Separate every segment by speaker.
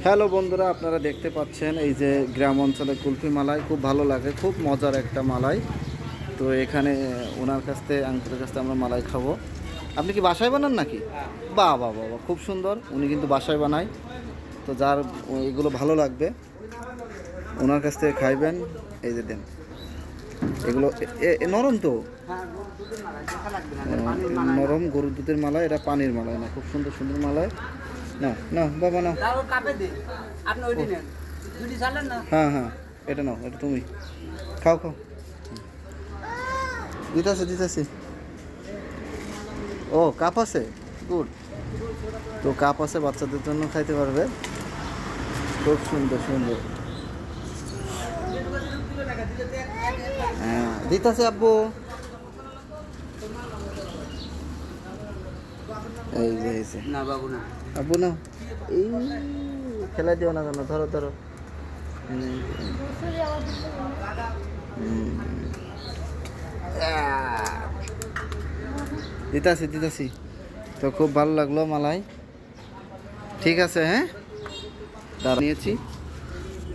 Speaker 1: Hello বন্ধুরা, আপনারা দেখতে পাচ্ছেন এই যে গ্রাম অঞ্চলে কুলফি মালাই খুব ভালো লাগে, খুব মজার একটা মালাই। তো এখানে ওনার কাছ থেকে আঙ্কেলের কাছ থেকে আমরা মালাই খাবো। আপনি কি বাসায় বানান নাকি? বাহ বাহ বাহ বাহ, খুব সুন্দর। উনি কিন্তু বাসায় বানায়। তো যার এগুলো ভালো লাগবে ওনার কাছ থেকে খাইবেন। এই যে দেন, এগুলো নরম তো, নরম গরুর দুধের মালাই, এটা পানির মালাই না, খুব সুন্দর সুন্দর মালাই। না না বাবা না, হ্যাঁ হ্যাঁ, এটা নাও, এটা তুমি খাও খাও। দিতেছি দিতেছি। ও কাপ আছে, গুড। তো কাপ আছে, বাচ্চাদের জন্য খাইতে পারবে। খুব সুন্দর সুন্দর। হ্যাঁ দিতেছে আব্বু। এই যে এই যে,
Speaker 2: না বাবু না,
Speaker 1: আব্বু না, এই খেলা দিও না কেন, ধরো ধরো। দিতাছি দিতাছি। তো খুব ভালো লাগলো মালাই। ঠিক আছে, হ্যাঁ নিয়েছি।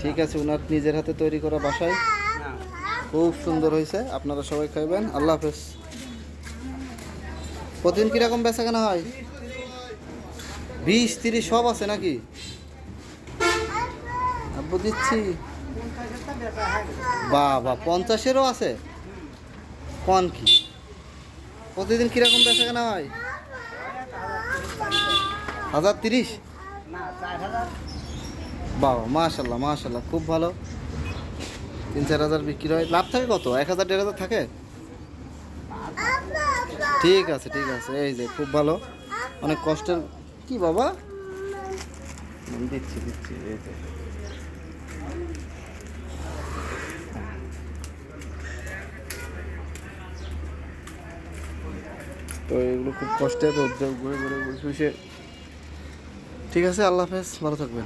Speaker 1: ঠিক আছে, ওনার নিজের হাতে তৈরি করা বাসায়, খুব সুন্দর হয়েছে। আপনারা সবাই খাইবেন। আল্লাহ হাফেজ। প্রতিদিন কীরকম বেচা কেনা হয়? 20-30 সব আছে নাকি? আব্বু দিচ্ছি। বাবা 50-এরও আছে? কোন কি প্রতিদিন কীরকম বেচা কেনা হয়? 1030? বাবা মাশাল্লাহ মাশাল্লাহ, খুব ভালো। 3-4 হাজার বিক্রি হয়। লাভ থাকে কত? 1000-1500 থাকে? ঠিক আছে ঠিক আছে। এই যে খুব ভালো, অনেক কষ্টের। কি বাবা, দিচ্ছি দিচ্ছি। এই যে তো এগুলো খুব কষ্টের, রোদ্রে ঘুরে ঘুরে বসে বসে। ঠিক আছে, আল্লাহ হাফেজ, ভালো থাকবেন।